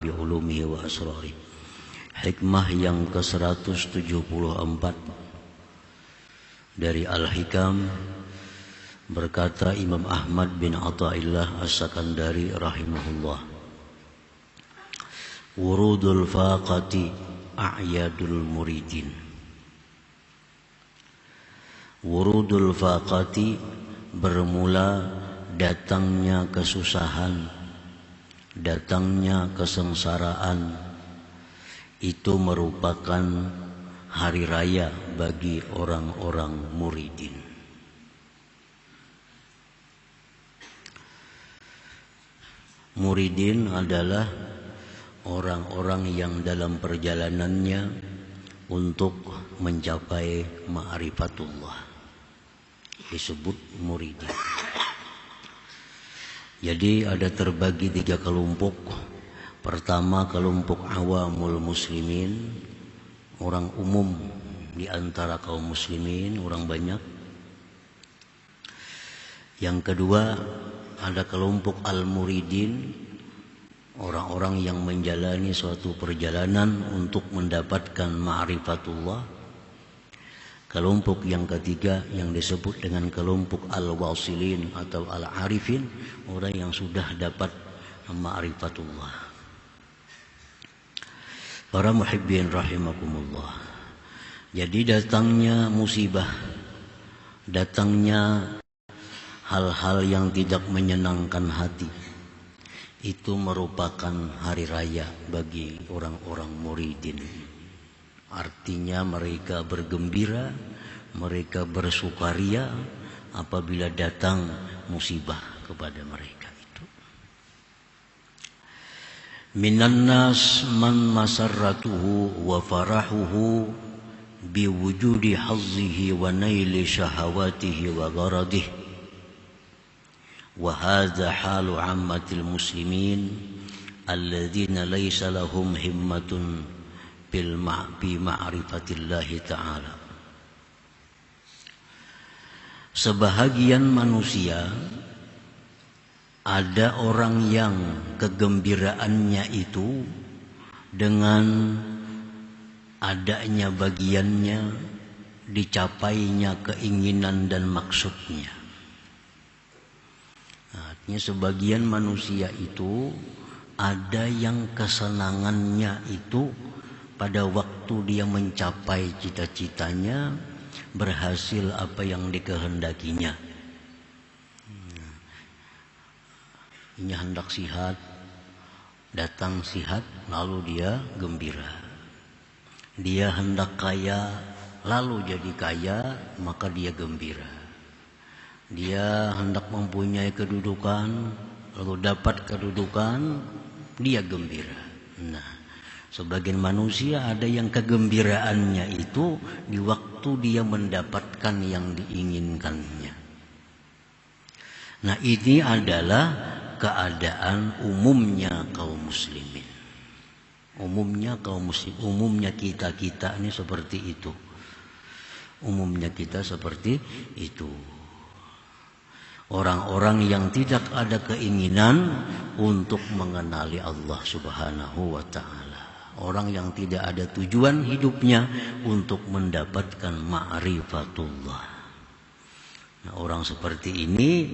bi'ulumihi wa asrari. Hikmah yang ke-174 dari Al-Hikam, berkata Imam Ahmad bin Athaillah As-Sakandari rahimahullah, wurudul faqati a'yadul muridin. Wurudul faqati, bermula datangnya kesusahan, datangnya kesengsaraan, itu merupakan hari raya bagi orang-orang muridin. Muridin adalah orang-orang yang dalam perjalanannya untuk mencapai ma'rifatullah, disebut muridin. Jadi ada terbagi 3 kelompok. Pertama, kelompok awamul muslimin, orang umum di antara kaum muslimin, orang banyak. Yang kedua, ada kelompok al-muridin, orang-orang yang menjalani suatu perjalanan untuk mendapatkan ma'rifatullah. Kelompok yang ketiga yang disebut dengan kelompok al-wasilin atau al-arifin, orang yang sudah dapat ma'rifatullah. Para muhibbin rahimakumullah. Jadi datangnya musibah, datangnya hal-hal yang tidak menyenangkan hati, itu merupakan hari raya bagi orang-orang muridin. Artinya mereka bergembira, mereka bersukaria apabila datang musibah kepada mereka. Minan nas man masarratuhu wa farahuhu biwujudi hazzihi wa naili syahawatihi wa gharadihi, wa hadha halu ammatil muslimin alladzina laysa lahum himmatun bil ma'rifatillahi ta'ala. Sebahagian manusia, ada orang yang kegembiraannya itu dengan adanya bagiannya, dicapainya keinginan dan maksudnya. Artinya sebagian manusia itu ada yang kesenangannya itu pada waktu dia mencapai cita-citanya, berhasil apa yang dikehendakinya. Ini hendak sihat, datang sihat, lalu dia gembira. Dia hendak kaya, lalu jadi kaya, maka dia gembira. Dia hendak mempunyai kedudukan, lalu dapat kedudukan, dia gembira. Nah, sebagian manusia ada yang kegembiraannya itu di waktu dia mendapatkan yang diinginkannya. Nah, ini adalah keadaan umumnya kaum muslimin. Umumnya kaum muslim, umumnya kita ini seperti itu. Umumnya kita seperti itu. Orang-orang yang tidak ada keinginan untuk mengenali Allah Subhanahu wa ta'ala. Orang yang tidak ada tujuan hidupnya untuk mendapatkan ma'rifatullah. Nah, orang seperti ini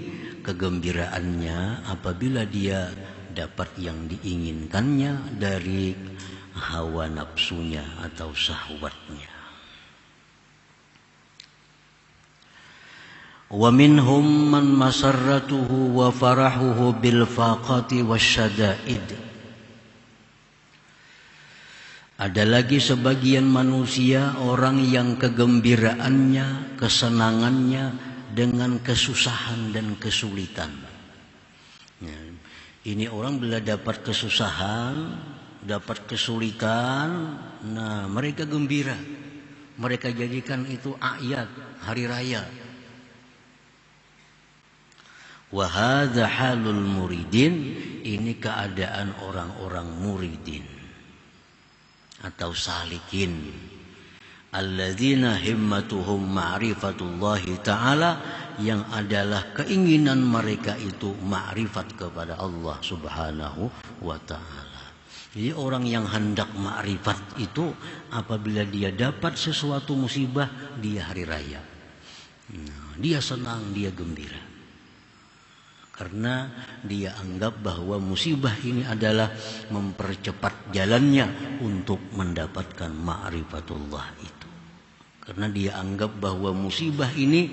kegembiraannya apabila dia dapat yang diinginkannya dari hawa nafsunya atau syahwatnya. Wa minhum man masarratuhu wa farahuhu bil faqati wasyada'id. Ada lagi sebagian manusia, orang yang kegembiraannya, kesenangannya dengan kesusahan dan kesulitan. Ya, ini orang bila dapat kesusahan, dapat kesulitan, nah mereka gembira. Mereka jadikan itu a'yad, hari raya. Wa hadza halul muridin, ini keadaan orang-orang muridin atau salikin. Alladzina himmatuhum ma'rifatullahi ta'ala, yang adalah keinginan mereka itu ma'rifat kepada Allah Subhanahu wa ta'ala. Jadi orang yang hendak ma'rifat itu apabila dia dapat sesuatu musibah, dia hari raya. Dia senang, dia gembira. Karena dia anggap bahwa musibah ini adalah mempercepat jalannya untuk mendapatkan ma'rifatullah itu. Karena dia anggap bahwa musibah ini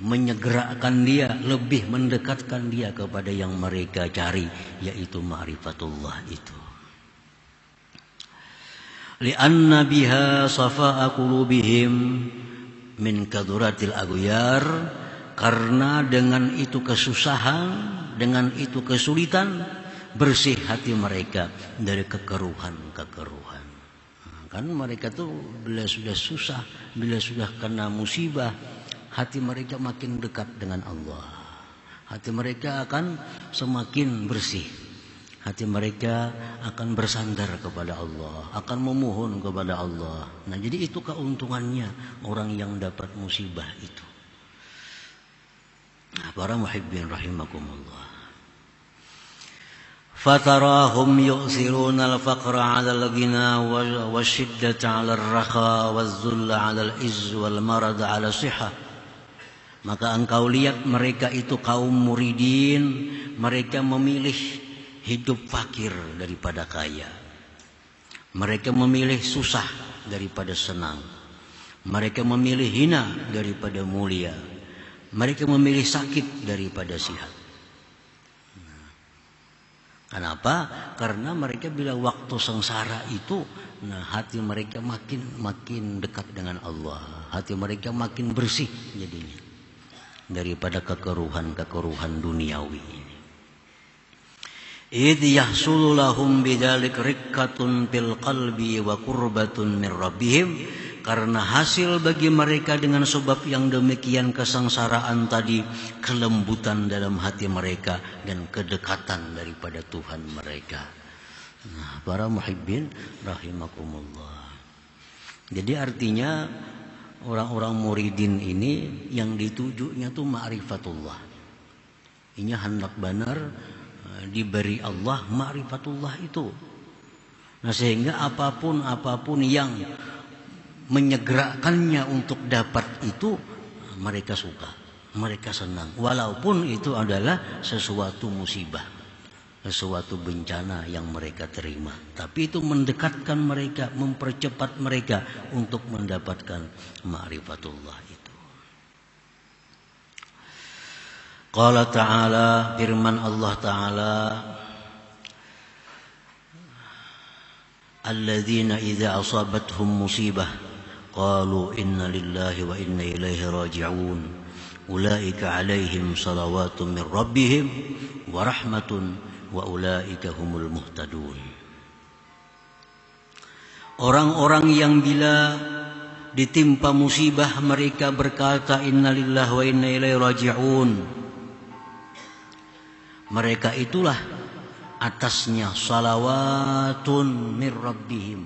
menyegerakan dia, lebih mendekatkan dia kepada yang mereka cari, yaitu ma'rifatullah itu. Li'anna biha safa'a qulubihim min kaduratil aghyar, karena dengan itu kesusahan, dengan itu kesulitan, bersih hati mereka dari kekeruhan-kekeruhan. Kan mereka tuh bila sudah susah, bila sudah kena musibah, hati mereka makin dekat dengan Allah. Hati mereka akan semakin bersih. Hati mereka akan bersandar kepada Allah, akan memohon kepada Allah. Nah, jadi itu keuntungannya orang yang dapat musibah itu. Nah, para muhibbin rahimakumullah. Fatarahum yu'thiruna al-faqra 'ala al-ghina wasyiddata 'ala ar-rakha waz-zulla 'ala al-izz wal marad 'ala sihah. Maka engkau lihat mereka itu kaum muridin, mereka memilih hidup fakir daripada kaya. Mereka memilih susah daripada senang. Mereka memilih hina daripada mulia. Mereka memilih sakit daripada sihat. Kenapa? Karena mereka bila waktu sengsara itu, hati mereka makin dekat dengan Allah. Hati mereka makin bersih jadinya daripada kekeruhan duniawi. Idh yahsulu lahum bidzalik riqqatun fil qalbi wa qurbatun min rabbihim, karena hasil bagi mereka dengan sebab yang demikian kesengsaraan tadi, kelembutan dalam hati mereka dan kedekatan daripada Tuhan mereka. Nah, para muhibbin rahimakumullah. Jadi artinya orang-orang muridin ini yang ditujunya tuh ma'rifatullah. Ini hendak benar diberi Allah ma'rifatullah itu. Nah, sehingga apapun yang menyegerakannya untuk dapat itu, mereka suka, mereka senang, walaupun itu adalah sesuatu musibah, sesuatu bencana yang mereka terima, tapi itu mendekatkan mereka, mempercepat mereka untuk mendapatkan ma'rifatullah itu. Qala ta'ala, firman Allah ta'ala, alladzina idza asabathum musibah qalu inna lillahi wa inna ilaihi raji'un ulaika 'alaihim salawatun min rabbihim wa rahmatun wa ulaika humul muhtadun. Orang-orang yang bila ditimpa musibah mereka berkata inna lillahi wa inna ilaihi raji'un, mereka itulah atasnya salawatun min rabbihim,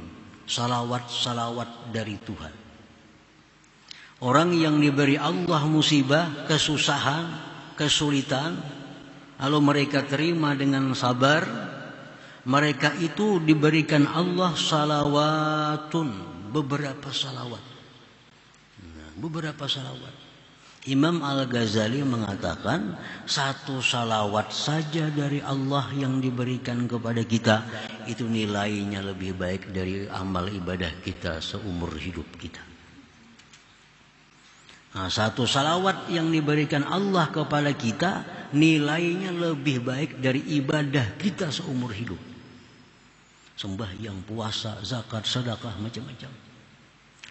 salawat dari Tuhan. Orang yang diberi Allah musibah, kesusahan, kesulitan, lalu mereka terima dengan sabar, mereka itu diberikan Allah salawatun, beberapa salawat. Beberapa salawat. Imam Al-Ghazali mengatakan satu salawat saja dari Allah yang diberikan kepada kita itu nilainya lebih baik dari amal ibadah kita seumur hidup kita. Nah, satu salawat yang diberikan Allah kepada kita nilainya lebih baik dari ibadah kita seumur hidup. Sembahyang, puasa, zakat, sedekah, macam-macam.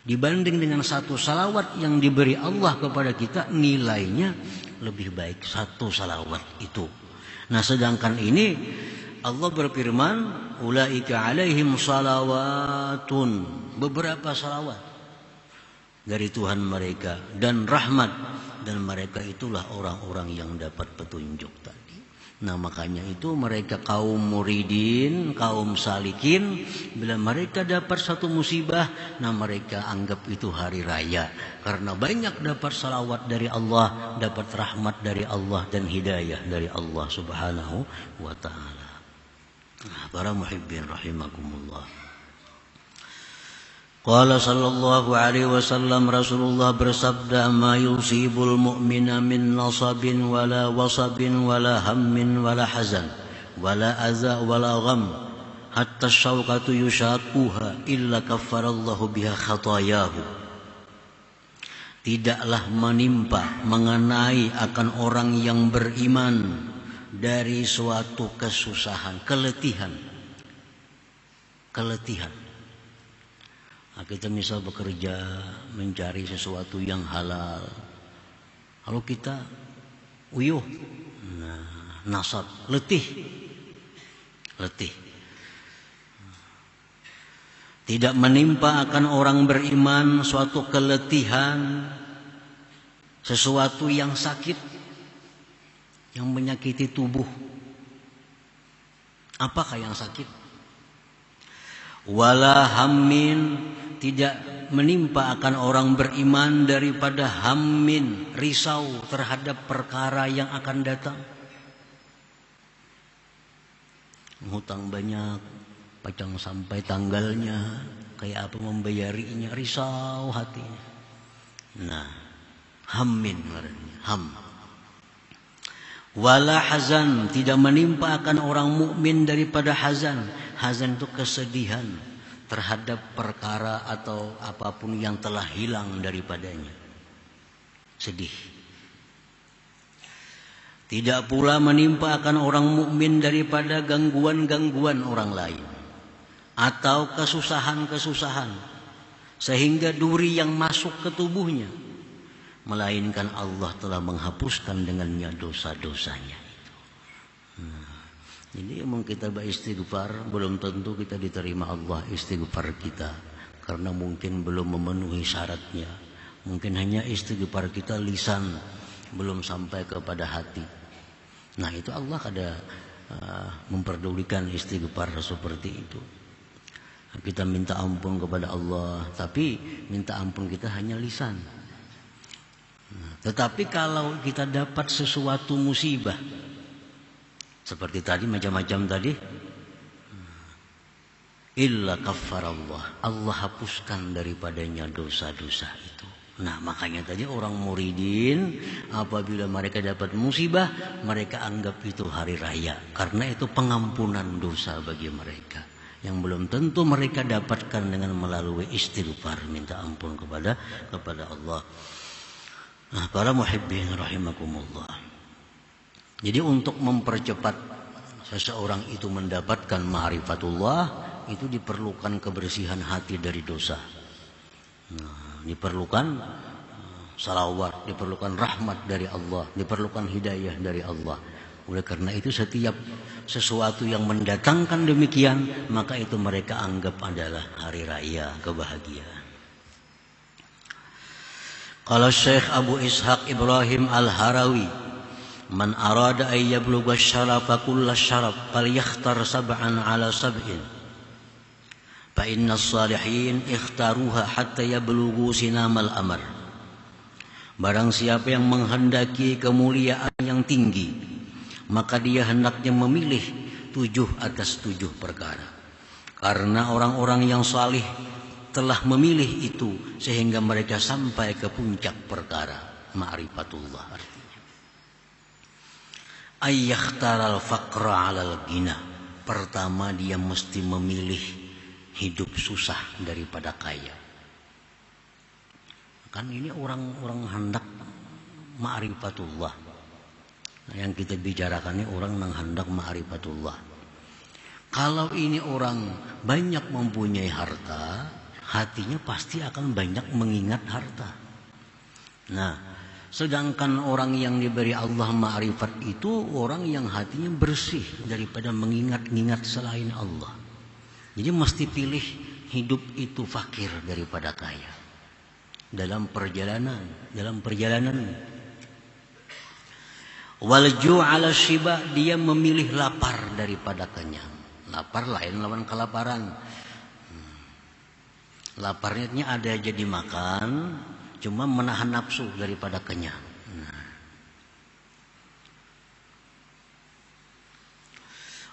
Dibanding dengan satu salawat yang diberi Allah kepada kita, nilainya lebih baik satu salawat itu. Nah, sedangkan ini Allah berfirman, ulaika alaihim salawatun, beberapa salawat dari Tuhan mereka dan rahmat, dan mereka itulah orang-orang yang dapat petunjuk tadi. Nah, makanya itu mereka kaum muridin, kaum salikin, bila mereka dapat satu musibah, nah mereka anggap itu hari raya, karena banyak dapat salawat dari Allah, dapat rahmat dari Allah dan hidayah dari Allah subhanahu wa ta'ala. Para muhibbin rahimakumullah. Qala sallallahu alaihi wasallam, Rasulullah bersabda, ma yusibul mu'mina min nasabin wala wasabin wala hammin wala hazan wala adza wala gham hatta syauqatu yushaquha illa kaffarallahu biha khatayahu. Tidaklah menimpa mengenai akan orang yang beriman dari suatu kesusahan, keletihan. Nah, kita misal bekerja mencari sesuatu yang halal, kalau kita uyuh, nasab, letih. Tidak menimpa akan orang beriman suatu keletihan, sesuatu yang sakit, yang menyakiti tubuh. Apakah yang sakit? Wala hammin, tidak menimpa akan orang beriman daripada hammin, risau terhadap perkara yang akan datang. Hutang banyak, pacang sampai tanggalnya, kayak apa membayarinya, risau hatinya. Nah, hammin artinya, ham. Wala hazan, tidak menimpa akan orang mukmin daripada hazan. Hazan itu kesedihan terhadap perkara atau apapun yang telah hilang daripadanya. Sedih. Tidak pula menimpa akan orang mukmin daripada gangguan-gangguan orang lain atau kesusahan-kesusahan sehingga duri yang masuk ke tubuhnya, melainkan Allah telah menghapuskan dengannya dosa-dosanya itu. Jadi emang kita beristighfar, belum tentu kita diterima Allah istighfar kita, karena mungkin belum memenuhi syaratnya. Mungkin hanya istighfar kita lisan, belum sampai kepada hati. Nah itu Allah ada memperdulikan istighfar seperti itu. Kita minta ampun kepada Allah, tapi minta ampun kita hanya lisan. Tetapi kalau kita dapat sesuatu musibah, seperti tadi, macam-macam tadi, illa kaffarallah, Allah hapuskan daripadanya dosa-dosa itu. Nah makanya tadi orang muridin apabila mereka dapat musibah, mereka anggap itu hari raya, karena itu pengampunan dosa bagi mereka yang belum tentu mereka dapatkan dengan melalui istighfar, minta ampun kepada Allah. Nah, para muhibbin rahimakumullah. Jadi untuk mempercepat seseorang itu mendapatkan ma'rifatullah, itu diperlukan kebersihan hati dari dosa. Nah, diperlukan salawat, diperlukan rahmat dari Allah, diperlukan hidayah dari Allah. Oleh karena itu setiap sesuatu yang mendatangkan demikian, maka itu mereka anggap adalah hari raya kebahagiaan. Qala Syekh Abu Ishaq Ibrahim Al-Harawi, man arada ay yablugha syarafa kulla syaraf falyakhtar sab'an ala sab'in fa inna as-salihin ikhtaruha hatta yablughu sinamal amr. Barang siapa yang menghendaki kemuliaan yang tinggi, maka dia hendaknya memilih 7 atas 7 perkara. Karena orang-orang yang salih telah memilih itu sehingga mereka sampai ke puncak perkara ma'rifatullah. Artinya ayyakhtaral faqra 'alal ghina. Pertama dia mesti memilih hidup susah daripada kaya. Kan ini orang-orang hendak ma'rifatullah. Yang kita bicarakan ini orang yang hendak ma'rifatullah. Kalau ini orang banyak mempunyai harta, hatinya pasti akan banyak mengingat harta. Nah, sedangkan orang yang diberi Allah ma'rifat itu orang yang hatinya bersih daripada mengingat-ingat selain Allah. Jadi mesti pilih hidup itu fakir daripada kaya. Dalam perjalanan. Walju' ala shiba, dia memilih lapar daripada kenyang. Lapar lain lawan kelaparan. Laparnya ada aja dimakan, cuma menahan nafsu daripada kenyang.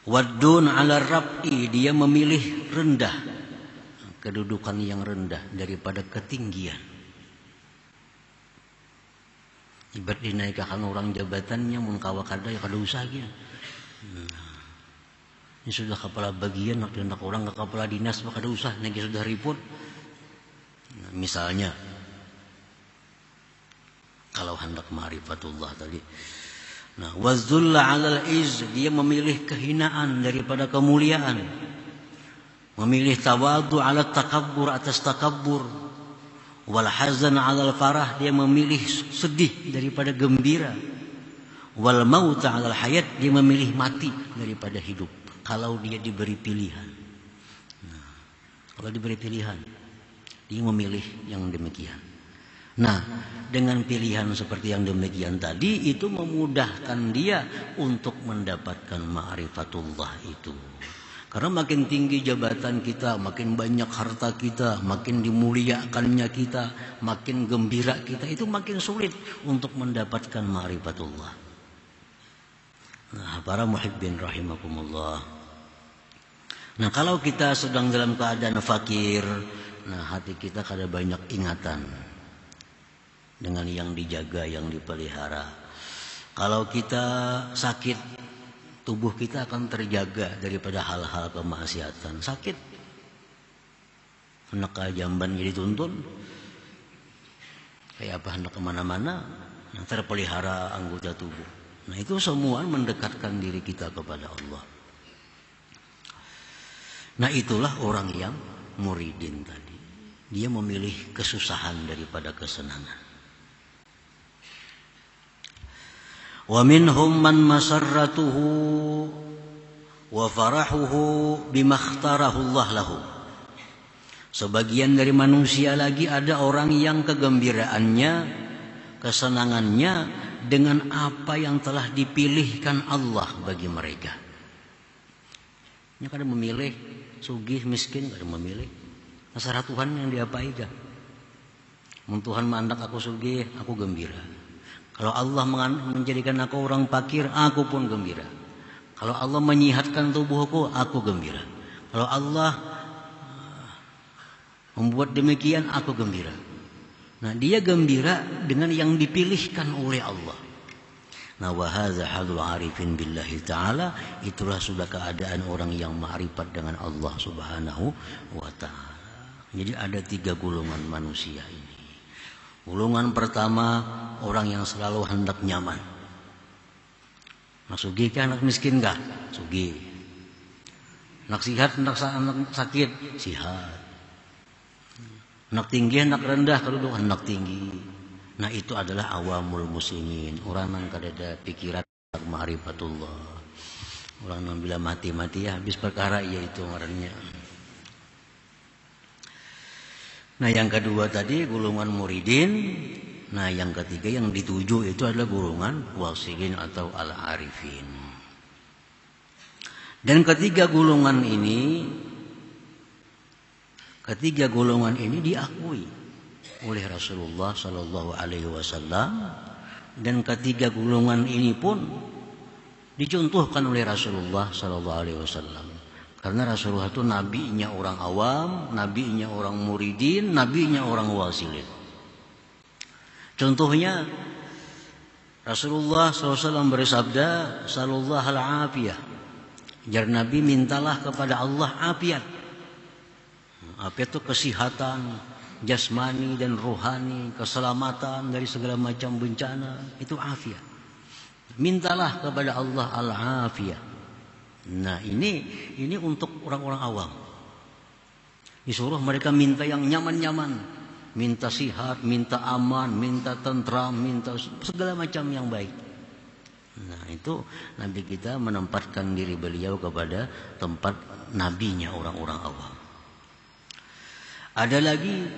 Waddun 'ala rab'i, dia memilih rendah, kedudukan yang rendah daripada ketinggian. Ibarat dinaikkan orang jabatannya mun kawa kada ya kada usah gitu. Ini sudah kepala bagian, nak orang ke kepala dinas kada usah, nanti sudah ribut. Nah, misalnya kalau hendak ma'rifatullah tadi. Nah, wazulla 'alal iz, dia memilih kehinaan daripada kemuliaan. Memilih tawadhu 'ala takabbur, atas takabbur. Wal hazan 'alal farah, dia memilih sedih daripada gembira. Wal maut 'alal hayat, dia memilih mati daripada hidup. Kalau dia diberi pilihan. Nah, kalau diberi pilihan, dia memilih yang demikian. Nah, dengan pilihan seperti yang demikian tadi, itu memudahkan dia untuk mendapatkan ma'rifatullah itu. Karena makin tinggi jabatan kita, makin banyak harta kita, makin dimuliakannya kita, makin gembira kita, itu makin sulit untuk mendapatkan ma'rifatullah. Nah, para muhibbin rahimakumullah. Nah, kalau kita sedang dalam keadaan fakir, nah hati kita kada banyak ingatan dengan yang dijaga, yang dipelihara. Kalau kita sakit, tubuh kita akan terjaga daripada hal-hal kemaksiatan. Sakit, hendak ke jamban jadi tuntun, kayak apa hendak kemana-mana, nah, terpelihara anggota tubuh. Nah, itu semua mendekatkan diri kita kepada Allah. Nah, itulah orang yang muridin tadi. Dia memilih kesusahan daripada kesenangan. Wa minhum man masarratuhu wa farahuhu bima ikhtarahu Allah lahu. Sebagian dari manusia lagi ada orang yang kegembiraannya, kesenangannya dengan apa yang telah dipilihkan Allah bagi mereka. Ini kada memilih sugih miskin, kada memilih. Terserah Tuhan yang diapai dah. Mun Tuhan mandak aku sugih, aku gembira. Kalau Allah menjadikan aku orang fakir, aku pun gembira. Kalau Allah menyihatkan tubuhku, aku gembira. Kalau Allah membuat demikian, aku gembira. Nah, dia gembira dengan yang dipilihkan oleh Allah. Nah, wa hadza halul arifin billahi ta'ala, itulah sudah keadaan orang yang ma'rifat dengan Allah Subhanahu wa ta'ala. Jadi ada 3 golongan manusia ini. Golongan pertama, orang yang selalu hendak nyaman. Nak sugih kah, nak miskin kah? Sugih. Nak sihat, nak sakit? Sihat. Nak tinggi, nak rendah, kedudukan nak tinggi. Nah, itu adalah awamul muslimin. Orang yang kada ada pikiran ma'rifatullah. Orang yang bila mati-mati ya habis perkara, yaitu ngarannya. Nah, yang kedua tadi golongan muridin. Nah, yang ketiga yang dituju itu adalah golongan wasilin atau al-arifin. Dan ketiga golongan ini diakui oleh Rasulullah Sallallahu Alaihi Wasallam, dan ketiga golongan ini pun dicontohkan oleh Rasulullah Sallallahu Alaihi Wasallam. Karena Rasulullah itu nabinya orang awam, nabinya orang muridin, nabinya orang wasilin. Contohnya Rasulullah SAW bersabda, Sallallahu al-afiyah. Jar Nabi, mintalah kepada Allah afiat. Afiat itu kesehatan jasmani dan rohani, keselamatan dari segala macam bencana, itu afiat. Mintalah kepada Allah al-afiyah. Nah, ini untuk orang-orang awam. Disuruh mereka minta yang nyaman-nyaman, minta sihat, minta aman, minta tentram, minta segala macam yang baik. Nah, itu Nabi kita menempatkan diri beliau kepada tempat nabinya orang-orang awam. Ada lagi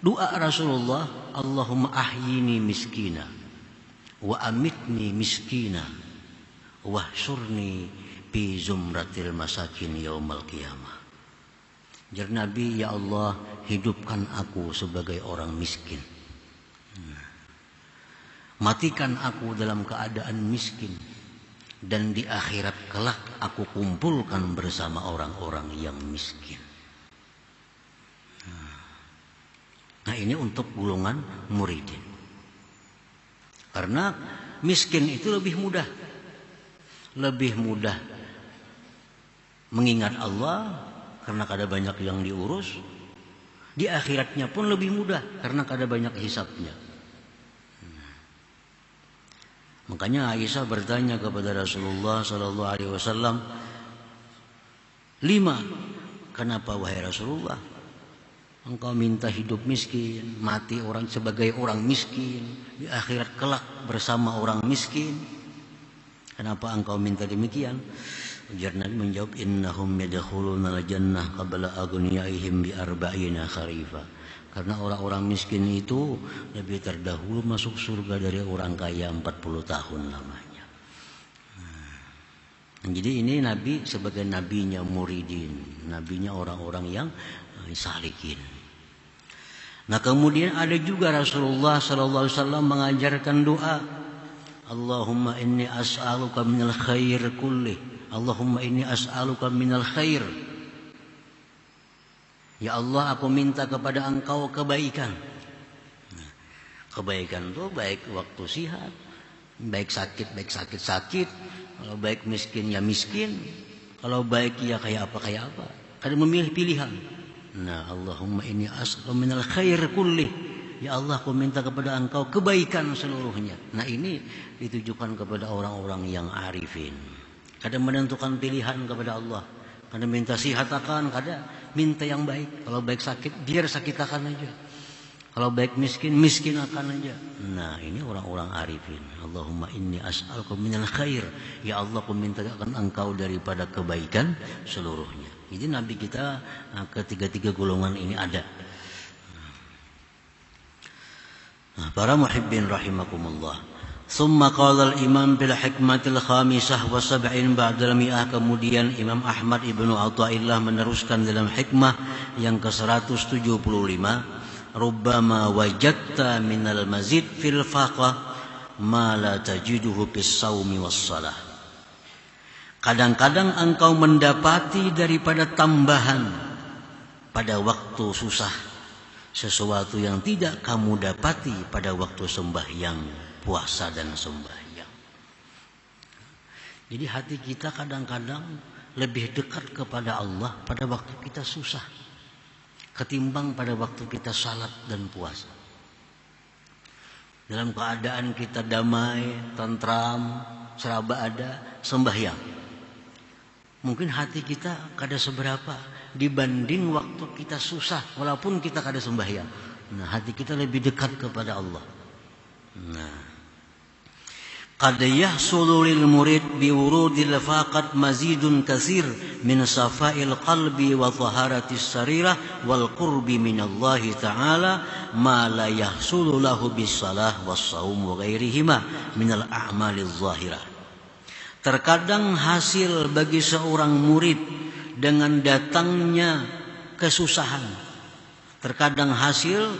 doa Rasulullah, Allahumma ahyini miskina wa amitni miskina wahsyurni bi zumratil masakin yaumal qiyamah. Jar Nabi, ya Allah, hidupkan aku sebagai orang miskin. Matikan aku dalam keadaan miskin. dan di akhirat kelak aku kumpulkan bersama orang-orang yang miskin. Nah, ini untuk golongan muridin. Karena miskin itu lebih mudah mengingat Allah karena kada banyak yang diurus. Di akhiratnya pun lebih mudah karena kada banyak hisabnya. Makanya Aisyah bertanya kepada Rasulullah sallallahu alaihi wasallam, "Lima, kenapa wahai Rasulullah? Engkau minta hidup miskin, mati orang sebagai orang miskin, di akhirat kelak bersama orang miskin. Kenapa engkau minta demikian?" Ujar Nabi menjawab, "Innahum yadkhuluna al-jannah qabla aghniyaihim bi arba'ina kharifa." Karena orang-orang miskin itu lebih terdahulu masuk surga dari orang kaya 40 tahun lamanya. Jadi ini Nabi sebagai nabinya muridin, nabinya orang-orang yang salikin. Nah, kemudian ada juga Rasulullah sallallahu alaihi wasallam mengajarkan doa, Allahumma inni as'aluka minal khair kullih. Allahumma inni as'aluka minal khair. Ya Allah, aku minta kepada Engkau kebaikan. Kebaikan itu baik waktu sehat, baik sakit. Kalau baik miskin ya miskin, kalau baik ya kayak apa. Kada memilih pilihan. Nah, Allahumma inni as'aluka minal khair kullih. Ya Allah, aku minta kepada Engkau kebaikan seluruhnya. Nah, ini ditujukan kepada orang-orang yang arifin. Kada menentukan pilihan kepada Allah. Kada minta sihat akan, kada minta yang baik. Kalau baik sakit, biar sakit akan aja. Kalau baik miskin akan aja. Nah, ini orang-orang arifin. Allahumma inni as'aluka minal khair. Ya Allah, aku minta akan Engkau daripada kebaikan seluruhnya. Jadi Nabi kita ketiga-tiga golongan ini ada. Nah, para muhibbin rahimakumullah. Summa qala al-imam bil hikmatil khamisah wa sab'in ba'dal mi'ah. Kemudian Imam Ahmad Ibnu Athaillah meneruskan dalam hikmah yang ke-175, rubbama wajadta minal mazid fil faqah ma la tajiduhu bis saumi was shalah. Kadang-kadang engkau mendapati daripada tambahan pada waktu susah sesuatu yang tidak kamu dapati pada waktu sembahyang, puasa dan sembahyang. Jadi hati kita kadang-kadang lebih dekat kepada Allah pada waktu kita susah ketimbang pada waktu kita salat dan puasa. Dalam keadaan kita damai, tentram, seraba ada, sembahyang, mungkin hati kita kada seberapa dibanding waktu kita susah walaupun kita kada sembahyang. Nah, hati kita lebih dekat kepada Allah. Nah, qad yahsulu lil murid bi wurudil faqat mazidun katsir min safa'il qalbi wa taharatis sarirah wal qurbi minallahi ta'ala ma la yahsulu lahu bis salah was shaum wa ghairihima minal a'maliz zahirah. Terkadang hasil bagi seorang murid dengan datangnya kesusahan, terkadang hasil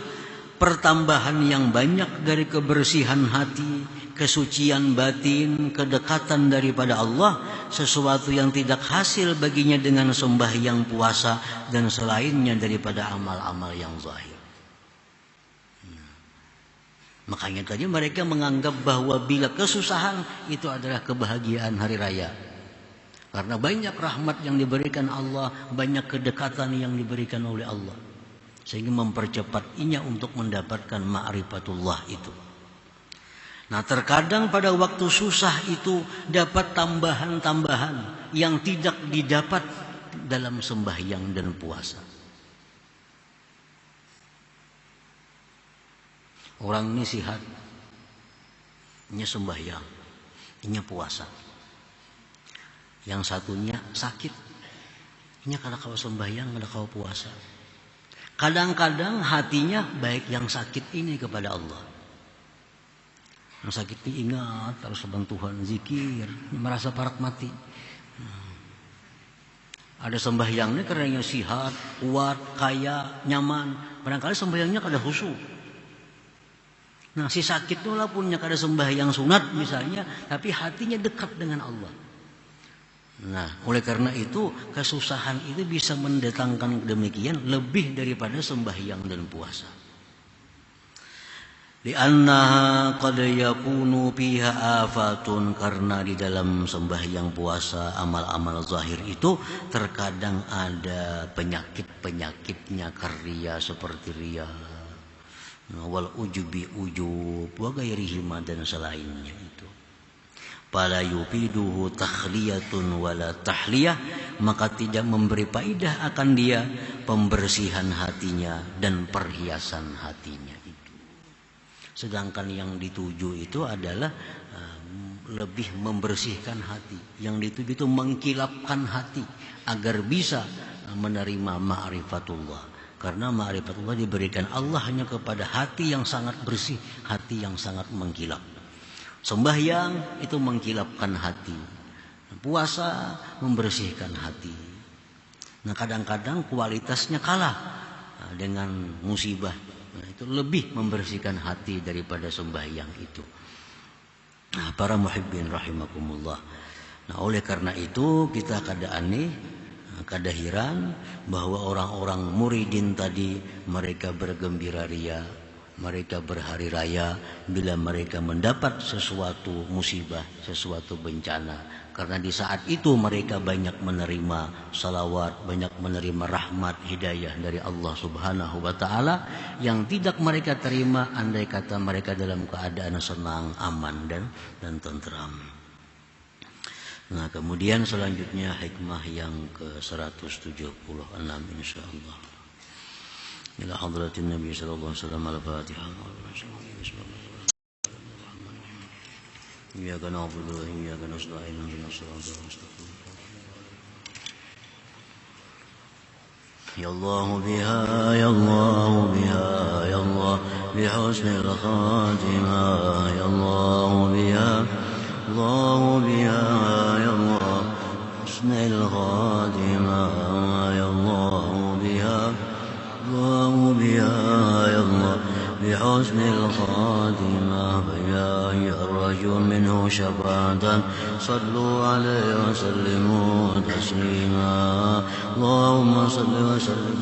pertambahan yang banyak dari kebersihan hati, kesucian batin, kedekatan daripada Allah, sesuatu yang tidak hasil baginya dengan sembahyang, puasa dan selainnya daripada amal-amal yang zahir. Makanya tadi mereka menganggap bahwa bila kesusahan itu adalah kebahagiaan hari raya. Karena banyak rahmat yang diberikan Allah, banyak kedekatan yang diberikan oleh Allah, sehingga mempercepat inya untuk mendapatkan ma'rifatullah itu. Nah, terkadang pada waktu susah itu dapat tambahan-tambahan yang tidak didapat dalam sembahyang dan puasa. Orang ini sihat, ini sembahyang, ini puasa. Yang satunya sakit, ini kada kau sembahyang, kada kau puasa. Kadang-kadang hatinya baik yang sakit ini kepada Allah. Yang sakit ini ingat harus Tuhan, zikir, merasa parak mati. Ada sembahyangnya karena sihat, kuat, kaya, nyaman. Barangkali sembahyangnya kada khusyuk. Nah, si sakit itu walaupun kada sembahyang sunat misalnya, tapi hatinya dekat dengan Allah. Nah, oleh karena itu kesusahan itu bisa mendatangkan demikian lebih daripada sembahyang dan puasa. Li'annaha qad yakunu fiha afatun, karena di dalam sembahyang puasa amal-amal zahir itu terkadang ada penyakit-penyakitnya, karya seperti riya, wal ujubi ujub wa ghairihima, dan selainnya itu. Fala yufiduhu takhliyatun wala tahliyah, maka tidak memberi faedah akan dia pembersihan hatinya dan perhiasan hatinya itu. Sedangkan yang dituju itu adalah lebih membersihkan hati. Yang dituju itu mengkilapkan hati agar bisa menerima ma'rifatullah. Karena ma'rifatullah diberikan Allah hanya kepada hati yang sangat bersih, hati yang sangat mengkilap. Sembahyang itu mengkilapkan hati. Puasa membersihkan hati. Nah, kadang-kadang kualitasnya kalah dengan musibah. Nah, itu lebih membersihkan hati daripada sembahyang itu. Nah, para muhibbin rahimakumullah. Nah, oleh karena itu kita kada aneh, kada heran bahwa orang-orang muridin tadi mereka bergembira ria, mereka berhari raya bila mereka mendapat sesuatu musibah, sesuatu bencana. Karena di saat itu mereka banyak menerima salawat, banyak menerima rahmat, hidayah dari Allah Subhanahu wa ta'ala yang tidak mereka terima andai kata mereka dalam keadaan senang, aman dan tentram. Nah, kemudian selanjutnya hikmah yang ke-176 insyaallah. Ila hadratin Nabi sallallahu alaihi wasallam al-Fatihah. Iyyaka na'budu wa iyyaka nasta'in ihdinas siratal mustaqim. Ya Allah biha ya Allah biha ya Allah bihusnil khatimah ya Allah biha Allah biha ya Allah husnil khatimah ya Allah biha Allah biha ya Allah بحسن الخاتمة فيا الرجل منه شفاعة صلوا عليه وسلموا تسليما اللهم صل وسلم